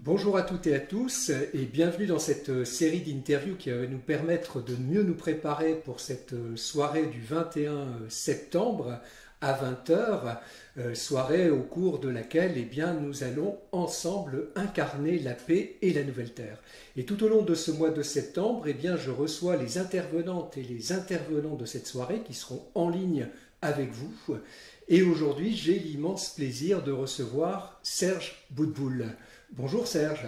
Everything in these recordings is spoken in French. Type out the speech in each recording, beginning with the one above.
Bonjour à toutes et à tous et bienvenue dans cette série d'interviews qui va nous permettre de mieux nous préparer pour cette soirée du 21 septembre à 20 heures, soirée au cours de laquelle nous allons ensemble incarner la paix et la nouvelle terre. Et tout au long de ce mois de septembre, je reçois les intervenantes et les intervenants de cette soirée qui seront en ligne avec vous. Et aujourd'hui, j'ai l'immense plaisir de recevoir Serge Boudboul. Bonjour Serge.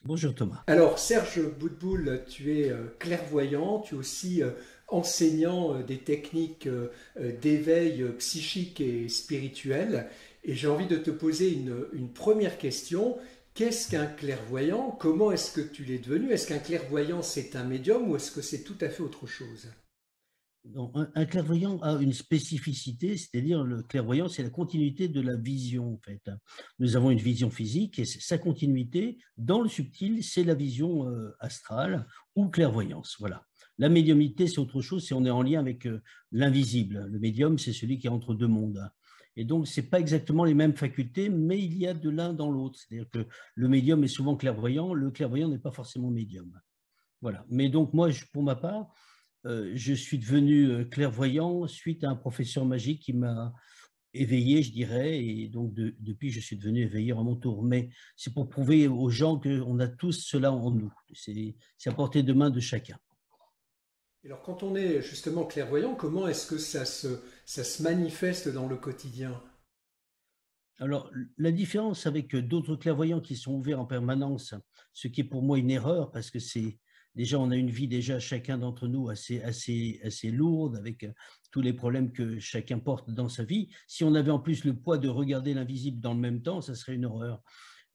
Bonjour Thomas. Alors Serge Boudboul, tu es clairvoyant, tu es aussi enseignant des techniques d'éveil psychique et spirituel. Et j'ai envie de te poser une première question. Qu'est-ce qu'un clairvoyant? Comment est-ce que tu l'es devenu? Est-ce qu'un clairvoyant c'est un médium ou est-ce que c'est tout à fait autre chose? Donc, un clairvoyant a une spécificité, c'est-à-dire le clairvoyant, c'est la continuité de la vision en fait. Nous avons une vision physique et sa continuité dans le subtil, c'est la vision astrale ou clairvoyance. Voilà. La médiumnité, c'est autre chose, c'est on est en lien avec l'invisible. Le médium, c'est celui qui est entre deux mondes. Et donc, c'est pas exactement les mêmes facultés, mais il y a de l'un dans l'autre. C'est-à-dire que le médium est souvent clairvoyant, le clairvoyant n'est pas forcément médium. Voilà. Mais donc, moi, pour ma part, je suis devenu clairvoyant suite à un professeur magique qui m'a éveillé, je dirais, et donc depuis, je suis devenu éveilleur à mon tour. Mais c'est pour prouver aux gens qu'on a tous cela en nous. C'est à portée de main de chacun. Alors quand on est justement clairvoyant, comment est-ce que ça se manifeste dans le quotidien? Alors, la différence avec d'autres clairvoyants qui sont ouverts en permanence, ce qui est pour moi une erreur, parce que c'est déjà, on a une vie déjà, chacun d'entre nous, assez lourde, avec tous les problèmes que chacun porte dans sa vie. Si on avait en plus le poids de regarder l'invisible dans le même temps, ça serait une horreur.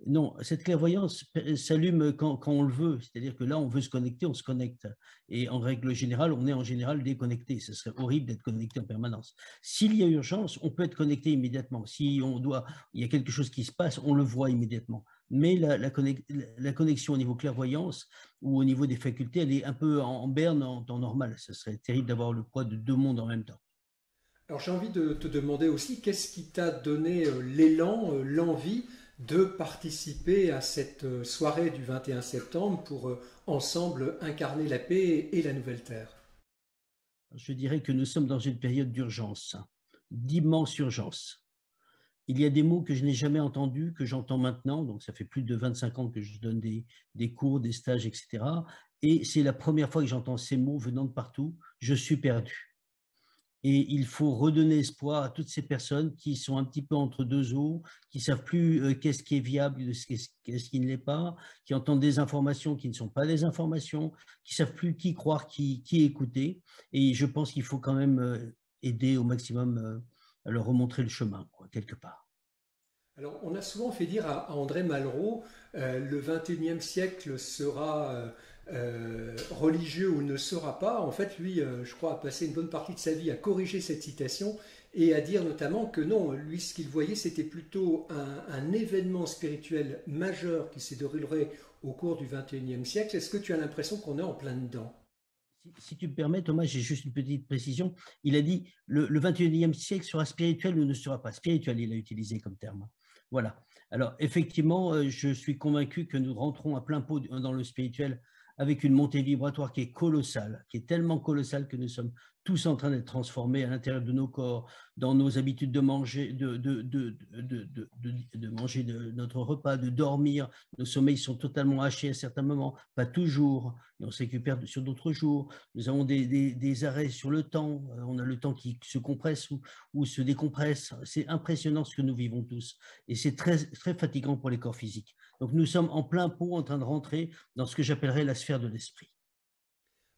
Non, cette clairvoyance s'allume quand on le veut, c'est-à-dire que là, on veut se connecter, on se connecte. Et en règle générale, on est en général déconnecté. Ce serait horrible d'être connecté en permanence. S'il y a urgence, on peut être connecté immédiatement. Si il y a quelque chose qui se passe, on le voit immédiatement. Mais la connexion au niveau clairvoyance ou au niveau des facultés, elle est un peu en berne en temps normal. Ce serait terrible d'avoir le poids de deux mondes en même temps. Alors j'ai envie de te demander aussi, qu'est-ce qui t'a donné l'élan, l'envie de participer à cette soirée du 21 septembre pour ensemble incarner la paix et la nouvelle terre? Je dirais que nous sommes dans une période d'urgence, d'immense urgence. Il y a des mots que je n'ai jamais entendus, que j'entends maintenant, donc ça fait plus de 25 ans que je donne des cours, des stages, etc. Et c'est la première fois que j'entends ces mots venant de partout, je suis perdu. Et il faut redonner espoir à toutes ces personnes qui sont un petit peu entre deux eaux, qui ne savent plus qu'est-ce qui est viable, qu'est-ce qui ne l'est pas, qui entendent des informations qui ne sont pas des informations, qui ne savent plus qui croire, qui écouter. Et je pense qu'il faut quand même aider au maximum à leur remontrer le chemin, quoi, quelque part. Alors on a souvent fait dire à André Malraux, le 21e siècle sera religieux ou ne sera pas. En fait, lui, je crois, a passé une bonne partie de sa vie à corriger cette citation et à dire notamment que non, lui, ce qu'il voyait, c'était plutôt un événement spirituel majeur qui se déroulerait au cours du 21e siècle. Est-ce que tu as l'impression qu'on est en plein dedans? Si tu me permets, Thomas, j'ai juste une petite précision. Il a dit le 21e siècle sera spirituel ou ne sera pas. Spirituel, il a utilisé comme terme. Voilà. Alors, effectivement, je suis convaincu que nous rentrons à plein pot dans le spirituel avec une montée vibratoire qui est colossale, qui est tellement colossale que nous sommes tous en train d'être transformés à l'intérieur de nos corps, dans nos habitudes de manger, de manger notre repas, de dormir. Nos sommeils sont totalement hachés à certains moments, pas toujours, et on se récupère sur d'autres jours. Nous avons des arrêts sur le temps, on a le temps qui se compresse ou se décompresse. C'est impressionnant ce que nous vivons tous, et c'est très fatigant pour les corps physiques. Donc nous sommes en plein pot en train de rentrer dans ce que j'appellerais la sphère de l'esprit.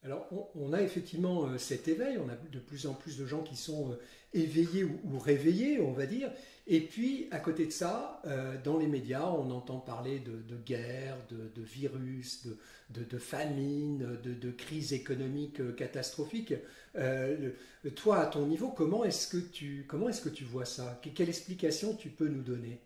Alors, on a effectivement cet éveil, on a de plus en plus de gens qui sont éveillés ou réveillés, on va dire. Et puis, à côté de ça, dans les médias, on entend parler de guerre, de virus, de famine, de crise économique catastrophique. Toi, à ton niveau, comment est-ce que tu vois ça? Quelle explication tu peux nous donner?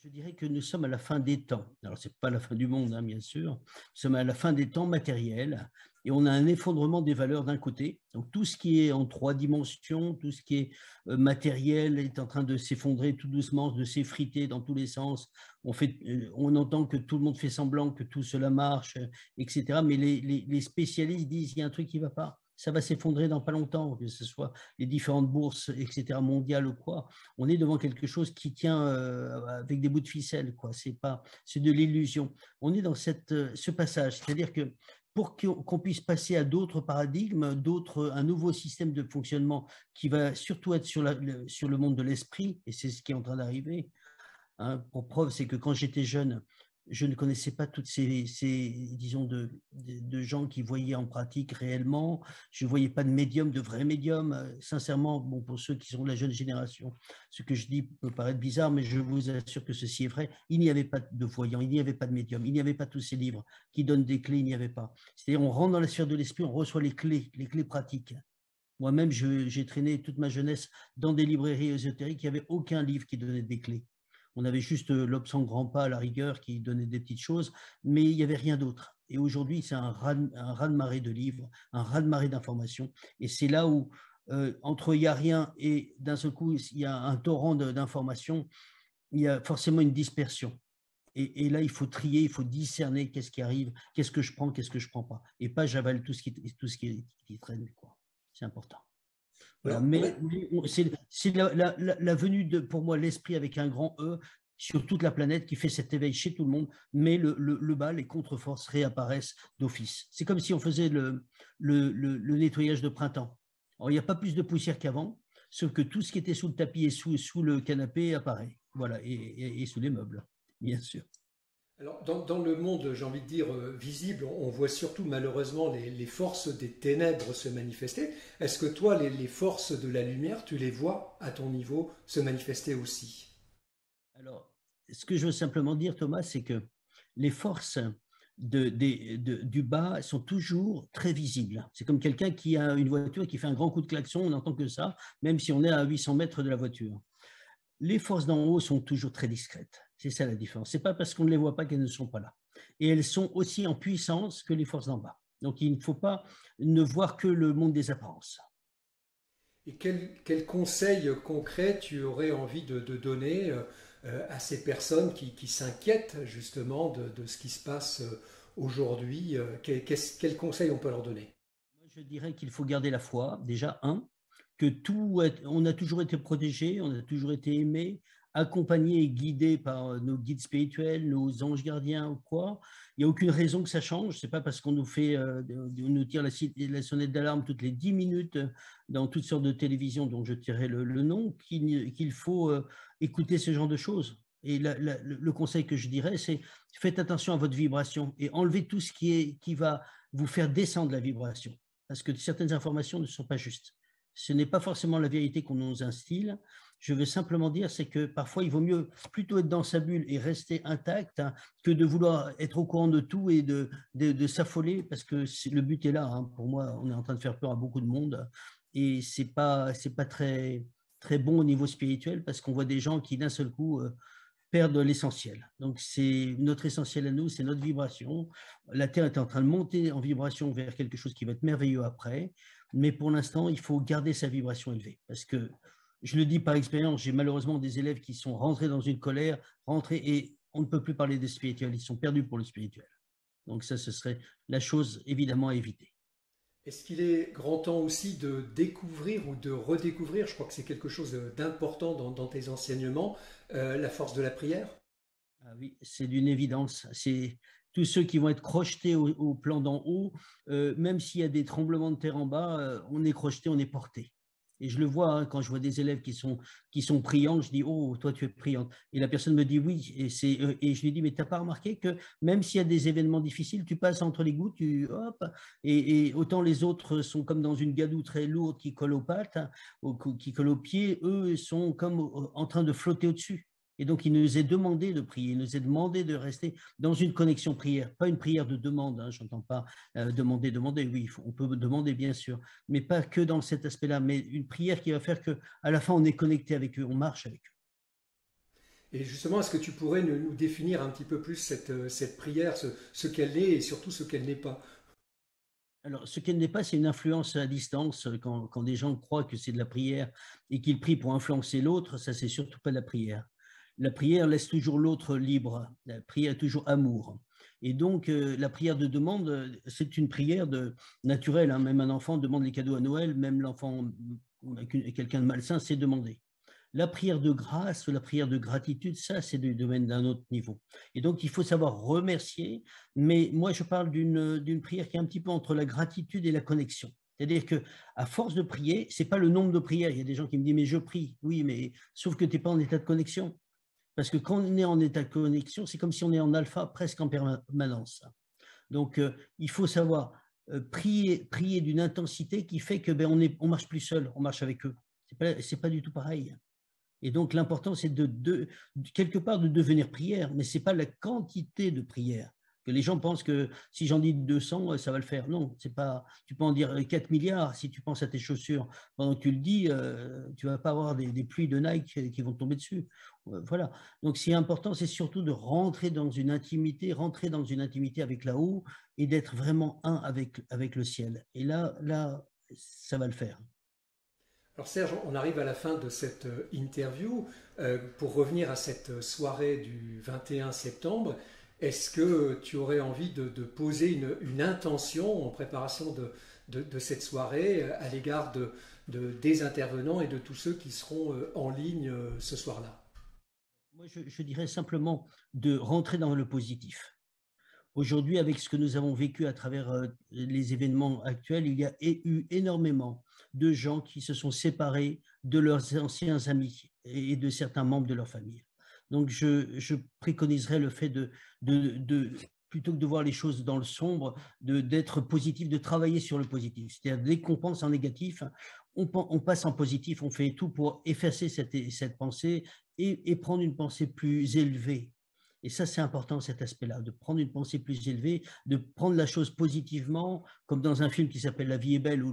Je dirais que nous sommes à la fin des temps. Alors, ce n'est pas la fin du monde, hein, bien sûr. Nous sommes à la fin des temps matériels et on a un effondrement des valeurs d'un côté. Donc, tout ce qui est en 3 dimensions, tout ce qui est matériel est en train de s'effondrer tout doucement, de s'effriter dans tous les sens. On entend que tout le monde fait semblant que tout cela marche, etc. Mais les spécialistes disent qu'il y a un truc qui ne va pas. Ça va s'effondrer dans pas longtemps, que ce soit les différentes bourses, etc., mondiales ou quoi. On est devant quelque chose qui tient avec des bouts de ficelle, quoi. C'est de l'illusion. On est dans ce passage, c'est-à-dire que pour qu'on puisse passer à d'autres paradigmes, un nouveau système de fonctionnement qui va surtout être sur le monde de l'esprit, et c'est ce qui est en train d'arriver. Hein, pour preuve, c'est que quand j'étais jeune, je ne connaissais pas toutes disons, de gens qui voyaient en pratique réellement. Je ne voyais pas de médium, de vrais médiums. Sincèrement, bon, pour ceux qui sont de la jeune génération, ce que je dis peut paraître bizarre, mais je vous assure que ceci est vrai. Il n'y avait pas de voyants, il n'y avait pas de médium, il n'y avait pas tous ces livres qui donnent des clés, il n'y avait pas. C'est-à-dire, on rentre dans la sphère de l'esprit, on reçoit les clés pratiques. Moi-même, j'ai traîné toute ma jeunesse dans des librairies ésotériques, il n'y avait aucun livre qui donnait des clés. On avait juste l'Obsang Grand Pas à la rigueur qui donnait des petites choses, mais il n'y avait rien d'autre. Et aujourd'hui, c'est un raz-de-marée de livres, un raz-de-marée d'informations. Et c'est là où, entre il n'y a rien et d'un seul coup, il y a un torrent d'informations, il y a forcément une dispersion. Et là, il faut trier, il faut discerner qu'est-ce qui arrive, qu'est-ce que je prends, qu'est-ce que je ne prends pas. Et pas j'avale tout ce qui traîne. C'est important. Voilà. Alors, Mais c'est la venue de, pour moi, l'esprit avec un grand E sur toute la planète qui fait cet éveil chez tout le monde, mais le bas, les contre-forces réapparaissent d'office. C'est comme si on faisait le nettoyage de printemps. Alors, il n'y a pas plus de poussière qu'avant, sauf que tout ce qui était sous le tapis et sous le canapé apparaît. Voilà, et sous les meubles, bien sûr. Alors, dans le monde, j'ai envie de dire, visible, on voit surtout malheureusement les forces des ténèbres se manifester. Est-ce que toi, les forces de la lumière, tu les vois à ton niveau se manifester aussi? Alors, ce que je veux simplement dire, Thomas, c'est que les forces du bas sont toujours très visibles. C'est comme quelqu'un qui a une voiture qui fait un grand coup de klaxon, on n'entend que ça, même si on est à 800 mètres de la voiture. Les forces d'en haut sont toujours très discrètes. C'est ça la différence. Ce n'est pas parce qu'on ne les voit pas qu'elles ne sont pas là. Et elles sont aussi en puissance que les forces d'en bas. Donc il ne faut pas ne voir que le monde des apparences. Et quel conseil concret tu aurais envie de donner à ces personnes qui s'inquiètent justement de ce qui se passe aujourd'hui? Quel conseil on peut leur donner? Moi, je dirais qu'il faut garder la foi, déjà, que on a toujours été protégé, on a toujours été aimé, accompagné et guidé par nos guides spirituels, nos anges gardiens ou quoi. Il n'y a aucune raison que ça change. C'est pas parce qu'on nous fait, on nous tire la sonnette d'alarme toutes les 10 minutes dans toutes sortes de télévisions dont je tirerai le nom qu'il faut écouter ce genre de choses. Et le conseil que je dirais, c'est faites attention à votre vibration et enlevez tout ce qui va vous faire descendre la vibration. Parce que certaines informations ne sont pas justes. Ce n'est pas forcément la vérité qu'on nous instille. Je veux simplement dire, c'est que parfois, il vaut mieux plutôt être dans sa bulle et rester intact que de vouloir être au courant de tout et de s'affoler, parce que le but est là. Hein. Pour moi, on est en train de faire peur à beaucoup de monde et c'est pas très, très bon au niveau spirituel parce qu'on voit des gens qui, d'un seul coup, perdent l'essentiel. Donc, c'est notre essentiel à nous, c'est notre vibration. La Terre est en train de monter en vibration vers quelque chose qui va être merveilleux après. Mais pour l'instant, il faut garder sa vibration élevée. Parce que, je le dis par expérience, j'ai malheureusement des élèves qui sont rentrés dans une colère, rentrés et on ne peut plus parler des spirituels. Ils sont perdus pour le spirituel. Donc ça, ce serait la chose évidemment à éviter. Est-ce qu'il est grand temps aussi de découvrir ou de redécouvrir, je crois que c'est quelque chose d'important dans tes enseignements, la force de la prière? Ah oui, c'est d'une évidence. C'est tous ceux qui vont être crochetés au plan d'en haut, même s'il y a des tremblements de terre en bas, on est crocheté, on est porté. Et je le vois hein, quand je vois des élèves qui sont priants, je dis oh toi tu es priante et la personne me dit oui et je lui dis mais t'as pas remarqué que même s'il y a des événements difficiles, tu passes entre les gouttes, hop et autant les autres sont comme dans une gadoue très lourde qui colle aux pattes, hein, qui colle aux pieds, eux sont comme en train de flotter au-dessus. Et donc, il nous est demandé de prier, il nous est demandé de rester dans une connexion prière, pas une prière de demande, hein, je n'entends pas demander, oui, on peut demander bien sûr, mais pas que dans cet aspect-là, mais une prière qui va faire qu'à la fin, on est connecté avec eux, on marche avec eux. Et justement, est-ce que tu pourrais nous définir un petit peu plus cette prière, ce qu'elle est et surtout ce qu'elle n'est pas? Alors, ce qu'elle n'est pas, c'est une influence à distance. Quand des gens croient que c'est de la prière et qu'ils prient pour influencer l'autre, ça, c'est surtout pas de la prière. La prière laisse toujours l'autre libre. La prière est toujours amour. Et donc, la prière de demande, c'est une prière naturelle, hein. Même un enfant demande les cadeaux à Noël, même l'enfant, quelqu'un de malsain, c'est demander. La prière de grâce ou la prière de gratitude, ça, c'est du domaine d'un autre niveau. Et donc, il faut savoir remercier, mais moi, je parle d'une prière qui est un petit peu entre la gratitude et la connexion. C'est-à-dire que à force de prier, c'est pas le nombre de prières. Il y a des gens qui me disent, mais je prie. Oui, mais sauf que tu n'es pas en état de connexion. Parce que quand on est en état de connexion, c'est comme si on est en alpha presque en permanence. Donc, il faut savoir prier d'une intensité qui fait que on marche plus seul, on marche avec eux. C'est pas du tout pareil. Et donc, l'important, c'est quelque part de devenir prière, mais ce n'est pas la quantité de prière. Que les gens pensent que si j'en dis 200, ça va le faire. Non, c'est pas. Tu peux en dire 4 milliards si tu penses à tes chaussures. Pendant que tu le dis, tu ne vas pas avoir des pluies de Nike qui vont tomber dessus. Voilà. Donc, ce qui est important, c'est surtout de rentrer dans une intimité avec là-haut et d'être vraiment un avec le ciel. Et là, ça va le faire. Alors Serge, on arrive à la fin de cette interview. Pour revenir à cette soirée du 21 septembre, est-ce que tu aurais envie de poser une intention en préparation de cette soirée à l'égard des intervenants et de tous ceux qui seront en ligne ce soir-là? Moi, je dirais simplement de rentrer dans le positif. Aujourd'hui, avec ce que nous avons vécu à travers les événements actuels, il y a eu énormément de gens qui se sont séparés de leurs anciens amis et de certains membres de leur famille. Donc, je préconiserais le fait plutôt que de voir les choses dans le sombre, d'être positif, de travailler sur le positif. C'est-à-dire, dès qu'on pense en négatif, on passe en positif, on fait tout pour effacer cette pensée et prendre une pensée plus élevée. Et ça, c'est important, cet aspect-là, de prendre une pensée plus élevée, de prendre la chose positivement, comme dans un film qui s'appelle La vie est belle, où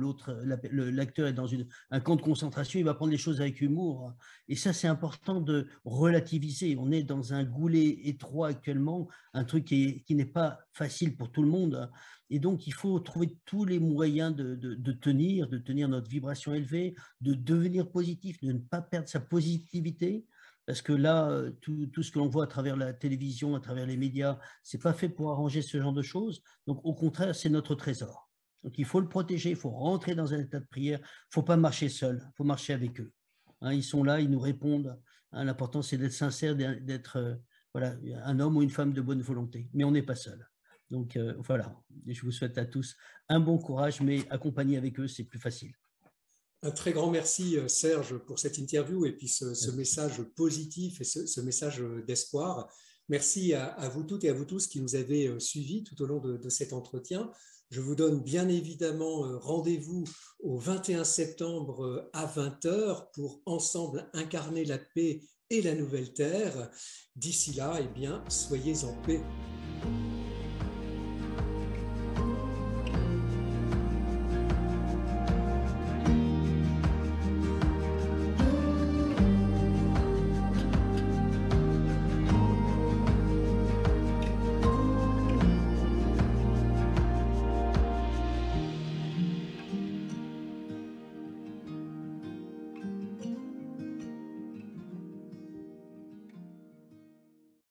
l'acteur est dans un camp de concentration, il va prendre les choses avec humour. Et ça, c'est important de relativiser. On est dans un goulet étroit actuellement, un truc qui n'est pas facile pour tout le monde. Et donc, il faut trouver tous les moyens de tenir notre vibration élevée, de devenir positif, de ne pas perdre sa positivité. Parce que là, tout ce que l'on voit à travers la télévision, à travers les médias, ce n'est pas fait pour arranger ce genre de choses. Donc, au contraire, c'est notre trésor. Donc, il faut le protéger, il faut rentrer dans un état de prière. Il ne faut pas marcher seul, il faut marcher avec eux. Hein, ils sont là, ils nous répondent. Hein, l'important, c'est d'être sincère, d'être voilà, un homme ou une femme de bonne volonté. Mais on n'est pas seul. Donc, voilà. Et je vous souhaite à tous un bon courage, mais accompagner avec eux, c'est plus facile. Un très grand merci Serge pour cette interview et puis ce message positif et ce message d'espoir. Merci à vous toutes et à vous tous qui nous avez suivis tout au long de cet entretien. Je vous donne bien évidemment rendez-vous au 21 septembre à 20 h pour ensemble incarner la paix et la nouvelle terre. D'ici là, eh bien, soyez en paix.